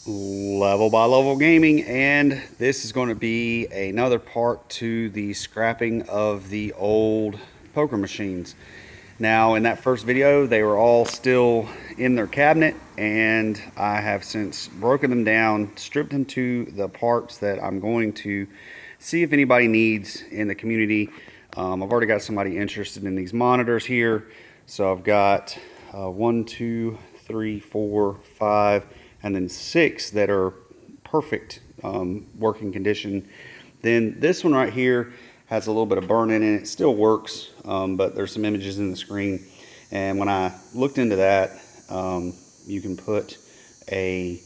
Level by Level Gaming, and this is going to be another part to the scrapping of the old poker machines. Now, in that first video, they were all still in their cabinet, and I have since broken them down, stripped them to the parts that I'm going to see if anybody needs in the community. I've already got somebody interested in these monitors here, so I've got 1, 2, 3, 4, 5, and then 6 that are perfect working condition. Then this one right here has a little bit of burn in it. It still works, but there's some images in the screen. And when I looked into that, you can put a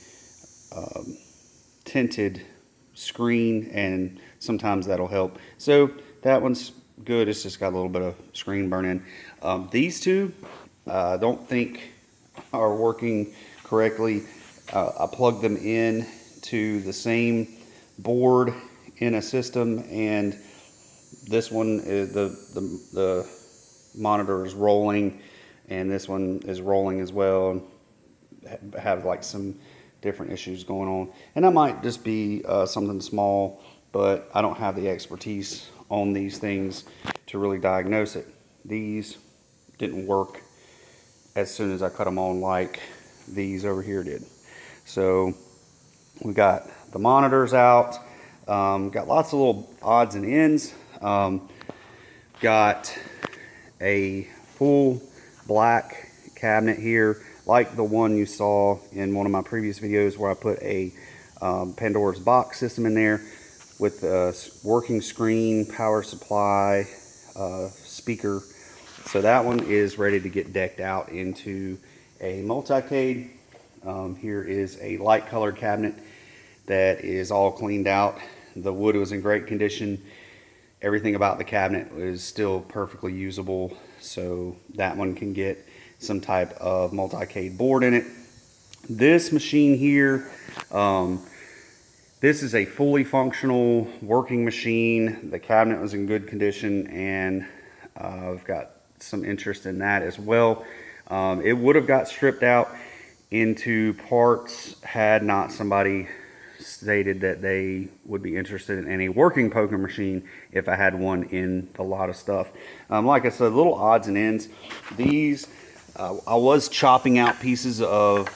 tinted screen, and sometimes that'll help. So that one's good. It's just got a little bit of screen burn in. These two, I don't think are working correctly. I plugged them in to the same board in a system, and this one is the monitor is rolling, and this one is rolling as well, and have like some different issues going on. And that might just be something small, but I don't have the expertise on these things to really diagnose it. These didn't work as soon as I cut them on like these over here did. So we got the monitors out, got lots of little odds and ends, got a full black cabinet here, like the one you saw in one of my previous videos where I put a Pandora's box system in there with a working screen, power supply, speaker. So that one is ready to get decked out into a multi-cade. Here is a light colored cabinet that is all cleaned out. The wood was in great condition. Everything about the cabinet is still perfectly usable, so that one can get some type of multi-cade board in it. This machine here, this is a fully functional working machine. The cabinet was in good condition, and I've got some interest in that as well. It would have got stripped out into parts had not somebody stated that they would be interested in a working poker machine if I had one in the lot of stuff. Like I said, little odds and ends. These, I was chopping out pieces of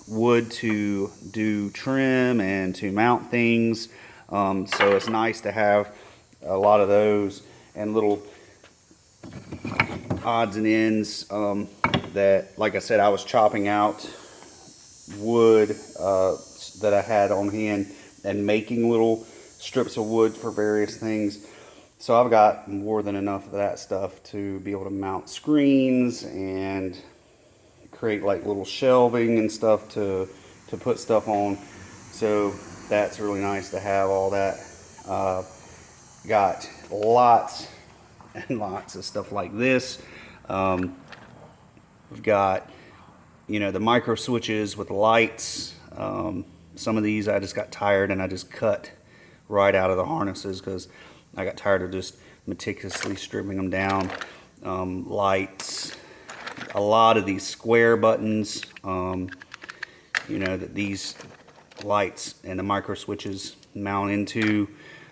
wood to do trim and to mount things. So it's nice to have a lot of those and little odds and ends that, like I said, I was chopping out wood that I had on hand and making little strips of wood for various things. So I've got more than enough of that stuff to be able to mount screens and create like little shelving and stuff to put stuff on. So that's really nice to have all that. Got lots and lots of stuff like this. We've got, you know, the micro switches with lights. Some of these I just got tired and I just cut right out of the harnesses because I got tired of just meticulously stripping them down. Lights, a lot of these square buttons, you know, that these lights and the micro switches mount into.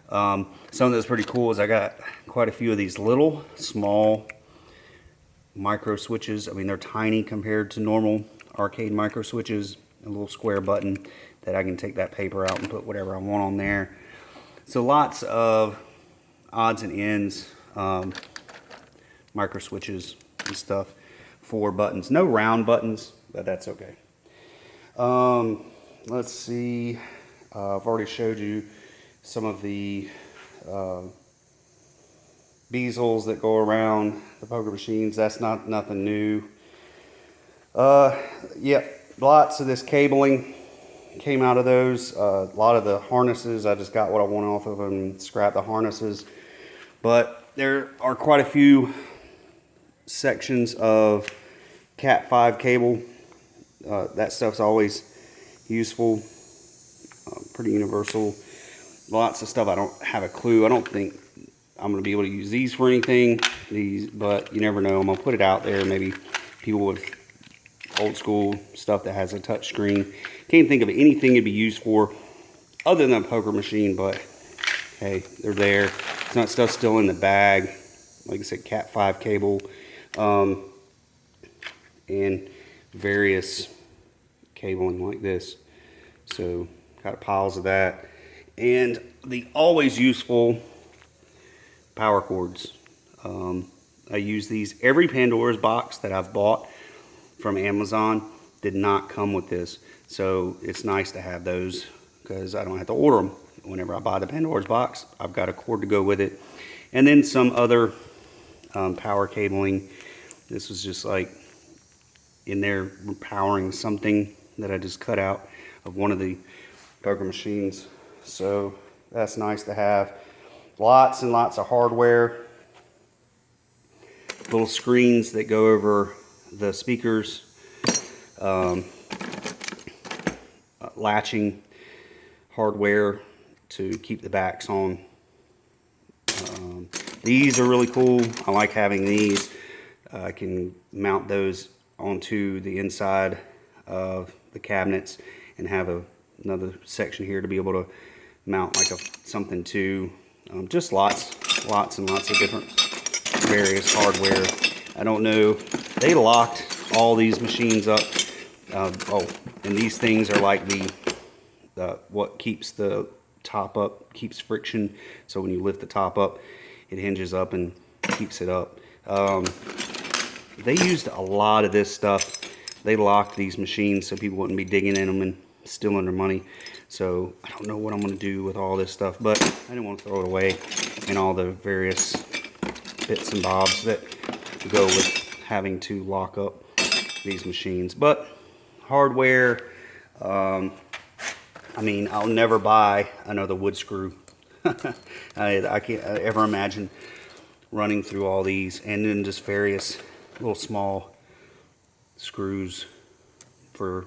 Something that's pretty cool is I got quite a few of these little small micro switches. I mean, they're tiny compared to normal arcade micro switches. A little square button that I can take that paper out and put whatever I want on there. So lots of odds and ends, micro switches and stuff for buttons. No round buttons, but that's okay. Let's see. I've already showed you some of the bezels that go around the poker machines. That's nothing new. Yep. Lots of this cabling came out of those. A lot of the harnesses, I just got what I want off of them and scrapped the harnesses. But there are quite a few sections of Cat 5 cable. That stuff's always useful, pretty universal. Lots of stuff I don't have a clue. I don't think I'm going to be able to use these for anything. But you never know. I'm going to put it out there. Maybe people would old school stuff that has a touch screen. Can't think of anything it'd be used for other than a poker machine, but hey, they're there. Some of that stuff's still in the bag. Like I said, Cat 5 cable, and various cabling like this. So got piles of that. And the always useful power cords. I use these. Every Pandora's box that I've bought from Amazon did not come with this. So it's nice to have those because I don't have to order them. Whenever I buy the Pandora's box, I've got a cord to go with it. And then some other power cabling. This was just like in there powering something that I just cut out of one of the poker machines. So that's nice to have. Lots and lots of hardware. Little screens that go over the speakers. Latching hardware to keep the backs on. These are really cool. I like having these. I can mount those onto the inside of the cabinets and have another section here to be able to mount like something to. Just lots and lots of different various hardware. I don't know. They locked all these machines up. And these things are like what keeps the top up, keeps friction. So when you lift the top up, it hinges up and keeps it up. They used a lot of this stuff. They locked these machines so people wouldn't be digging in them and stealing their money. So I don't know what I'm going to do with all this stuff, but I didn't want to throw it away and all the various bits and bobs that go with having to lock up these machines. But hardware, I mean, I'll never buy another wood screw. I can't ever imagine running through all these, and then just various little small screws for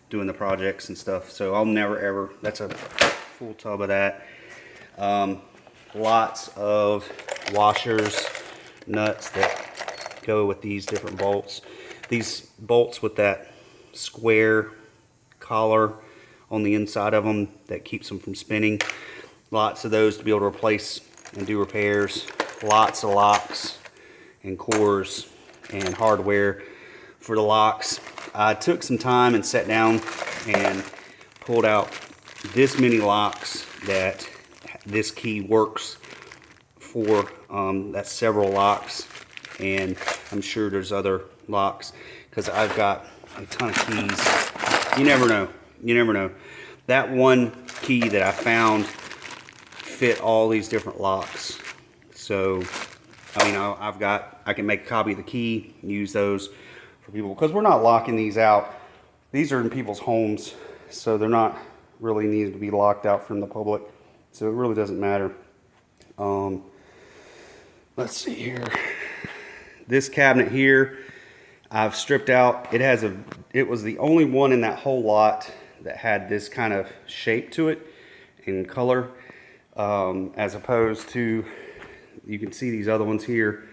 doing the projects and stuff. So I'll never ever, that's a full tub of that. Lots of washers, nuts that go with these different bolts. These bolts with that square collar on the inside of them that keeps them from spinning. Lots of those to be able to replace and do repairs. Lots of locks and cores and hardware for the locks. I took some time and sat down and pulled out this many locks that this key works for. That's several locks, and I'm sure there's other locks because I've got a ton of keys. You never know. You never know. That one key that I found fit all these different locks. So, I mean, I can make a copy of the key and use those for people because we're not locking these out. These are in people's homes, so they're not really needed to be locked out from the public. So it really doesn't matter. Let's see here. This cabinet here, I've stripped out. It was the only one in that whole lot that had this kind of shape to it in color, as opposed to, you can see these other ones here,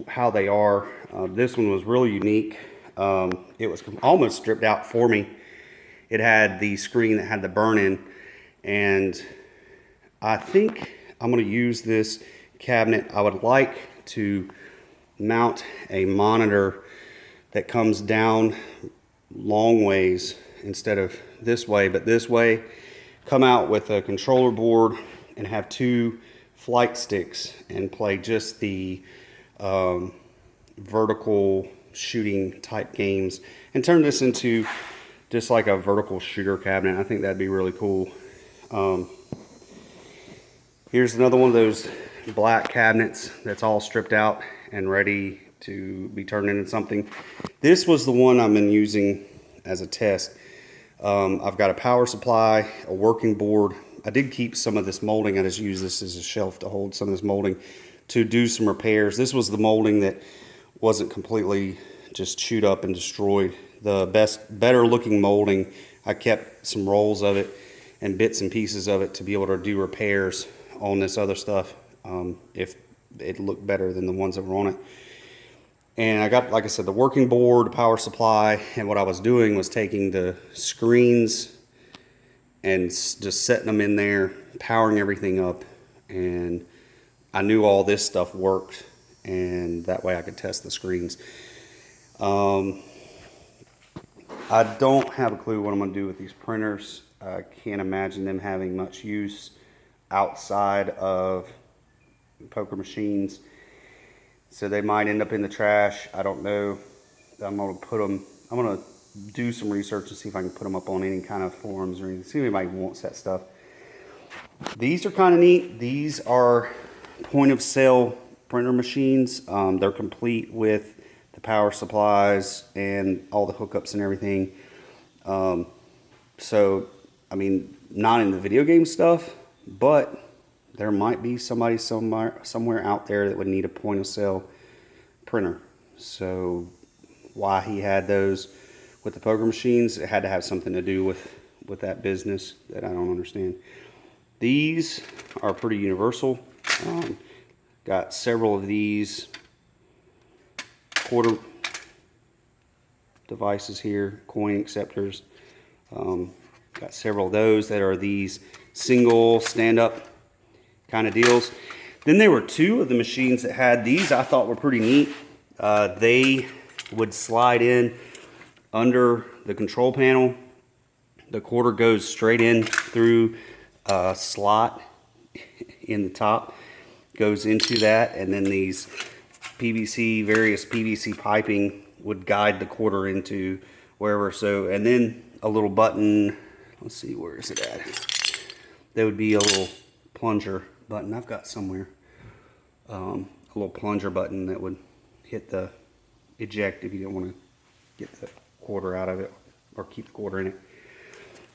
how they are. This one was really unique. It was almost stripped out for me. It had the screen that had the burn-in, and I think I'm going to use this cabinet. I would like to mount a monitor that comes down long ways instead of this way, but this way. Come out with a controller board and have two flight sticks and play just the vertical shooting type games and turn this into just like a vertical shooter cabinet. I think that'd be really cool. Here's another one of those black cabinets that's all stripped out and ready to be turned into something. This was the one I've been using as a test. I've got a power supply, a working board. I did keep some of this molding. I just used this as a shelf to hold some of this molding to do some repairs. This was the molding that wasn't completely just chewed up and destroyed. The better looking molding, I kept some rolls of it and bits and pieces of it to be able to do repairs on this other stuff if it looked better than the ones that were on it. And I got, like I said, the working board, the power supply, and what I was doing was taking the screens and just setting them in there, powering everything up, and I knew all this stuff worked, and that way I could test the screens. I don't have a clue what I'm going to do with these printers. I can't imagine them having much use outside of poker machines. So they might end up in the trash. I don't know. I'm going to do some research and see if I can put them up on any kind of forums or anything. See if anybody wants that stuff. These are kind of neat. These are point of sale printer machines. They're complete with the power supplies and all the hookups and everything. So, I mean, not in the video game stuff, but there might be somebody somewhere out there that would need a point of sale printer. So why he had those with the poker machines, it had to have something to do with that business that I don't understand. These are pretty universal. Got several of these quarter devices here, coin acceptors. Got several of those that are these single stand-up kind of deals. Then there were two of the machines that had these I thought were pretty neat. They would slide in under the control panel. The quarter goes straight in through a slot in the top, goes into that, and then these various PVC piping would guide the quarter into wherever. So, and then a little button, let's see, where is it at? There would be a little plunger button I've got somewhere. A little plunger button that would hit the eject if you didn't want to get the quarter out of it or keep the quarter in it.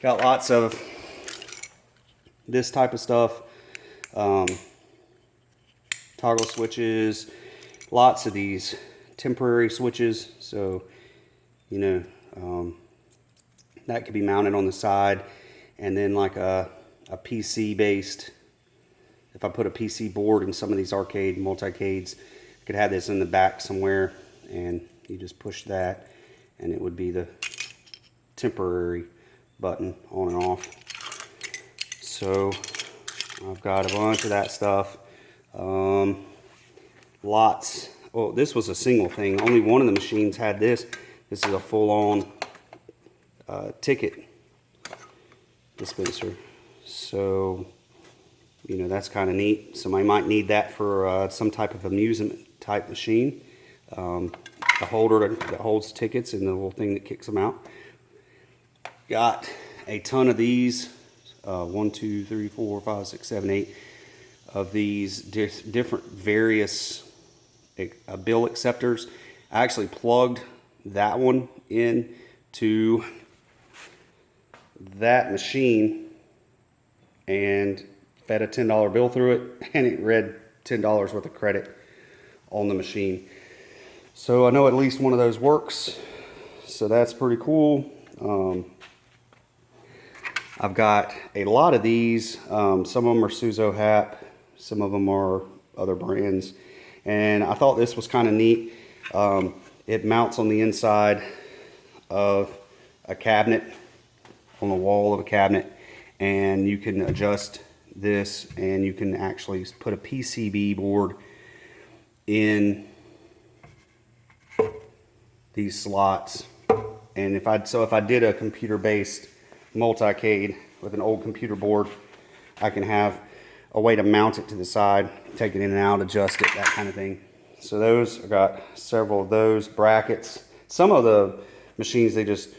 Got lots of this type of stuff. Toggle switches, lots of these temporary switches. So, you know, that could be mounted on the side, and then like a PC based, if I put a PC board in some of these arcade multicades, I could have this in the back somewhere, and you just push that and it would be the temporary button on and off. So I've got a bunch of that stuff. Lots. Oh, this was a single thing. Only one of the machines had this. This is a full-on ticket dispenser. So, you know, that's kind of neat. Somebody might need that for some type of amusement type machine. The holder that holds tickets and the little thing that kicks them out. Got a ton of these. 1, 2, 3, 4, 5, 6, 7, 8 of these different various bill acceptors. I actually plugged that one in to that machine and fed a $10 bill through it, and it read $10 worth of credit on the machine. So I know at least one of those works, so that's pretty cool. I've got a lot of these. Some of them are Suzo Hap, some of them are other brands, and I thought this was kind of neat. It mounts on the inside of a cabinet, on the wall of a cabinet, and you can adjust this, and you can actually put a PCB board in these slots. And if I did a computer-based multicade with an old computer board, I can have a way to mount it to the side, take it in and out, adjust it, that kind of thing. So those, I got several of those brackets. Some of the machines, they just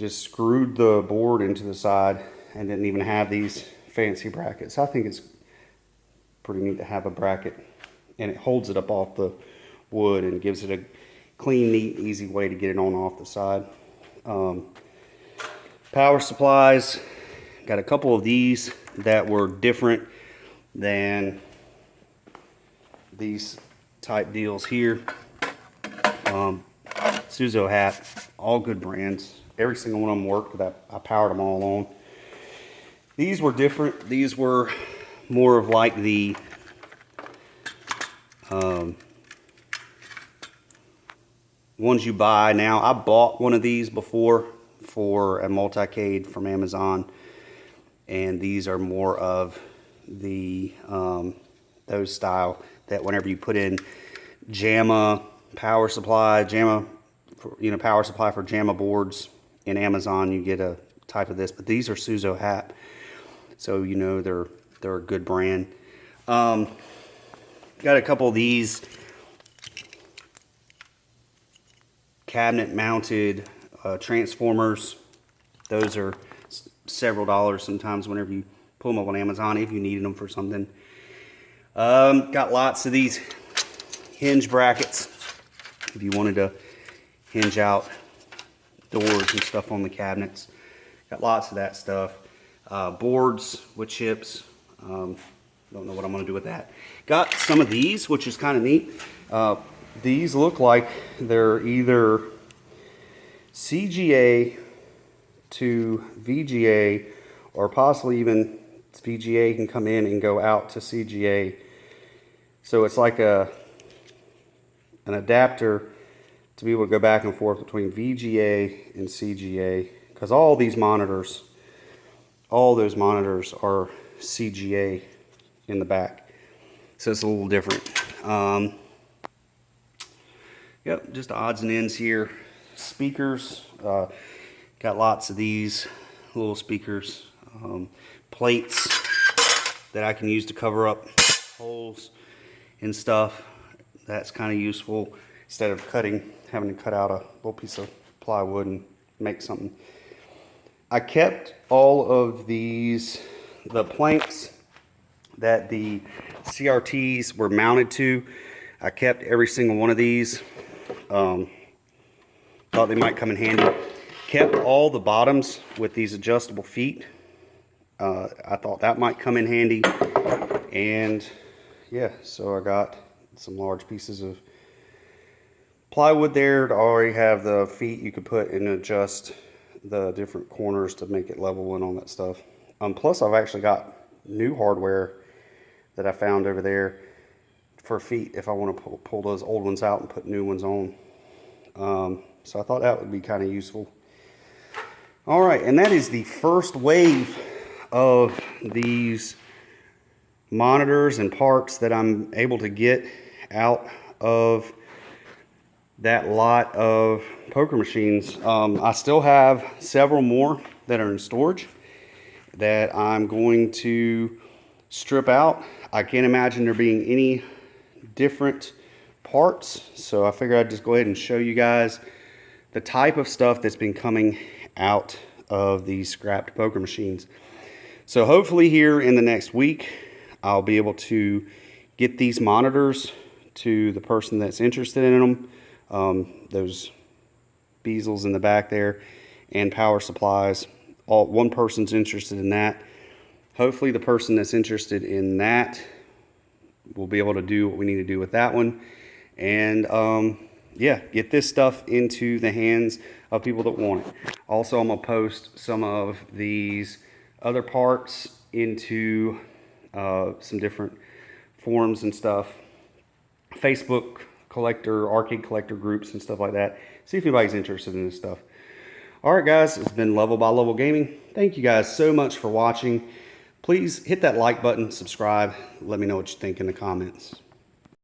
screwed the board into the side and didn't even have these fancy brackets. I think it's pretty neat to have a bracket, and it holds it up off the wood and gives it a clean, neat, easy way to get it on off the side. Power supplies, got a couple of these that were different than these type deals here. Suzo Hat, all good brands. Every single one of them worked. I powered them all on. These were different. These were more of like the ones you buy now. I bought one of these before for a multicade from Amazon, and these are more of the those style that whenever you put in JAMA power supply, power supply for JAMA boards in Amazon, you get a type of this. But these are Suzo Hap, so you know they're a good brand. Got a couple of these cabinet mounted transformers. Those are several dollars sometimes whenever you pull them up on Amazon if you needed them for something. Got lots of these hinge brackets if you wanted to hinge out doors and stuff on the cabinets. Got lots of that stuff. Boards with chips. Don't know what I'm going to do with that. Got some of these, which is kind of neat. These look like they're either CGA to VGA, or possibly even VGA can come in and go out to CGA. So it's like an adapter to be able to go back and forth between VGA and CGA, because all those monitors are CGA in the back, so it's a little different. Yep, just odds and ends here. Speakers, got lots of these little speakers, plates that I can use to cover up holes and stuff. That's kind of useful instead of having to cut out a little piece of plywood and make something. I kept all of the planks that the CRTs were mounted to. I kept every single one of these. Thought they might come in handy. Kept all the bottoms with these adjustable feet. I thought that might come in handy. And yeah, so I got some large pieces of plywood there to already have the feet you could put and adjust the different corners to make it level and all that stuff. Plus I've actually got new hardware that I found over there for feet if I want to pull those old ones out and put new ones on. So I thought that would be kind of useful. All right, and that is the first wave of these monitors and parts that I'm able to get out of that lot of poker machines. I still have several more that are in storage that I'm going to strip out. I can't imagine there being any different parts, so I figured I'd just go ahead and show you guys the type of stuff that's been coming out of these scrapped poker machines. So hopefully here in the next week I'll be able to get these monitors to the person that's interested in them. Those bezels in the back there and power supplies. One person's interested in that. Hopefully the person that's interested in that will be able to do what we need to do with that one. And yeah, get this stuff into the hands of people that want it. Also, I'm going to post some of these other parts into some different forums and stuff. Facebook collector, arcade collector groups and stuff like that. See if anybody's interested in this stuff. Alright guys, it's been Level by Level Gaming. Thank you guys so much for watching. Please hit that like button, subscribe, let me know what you think in the comments.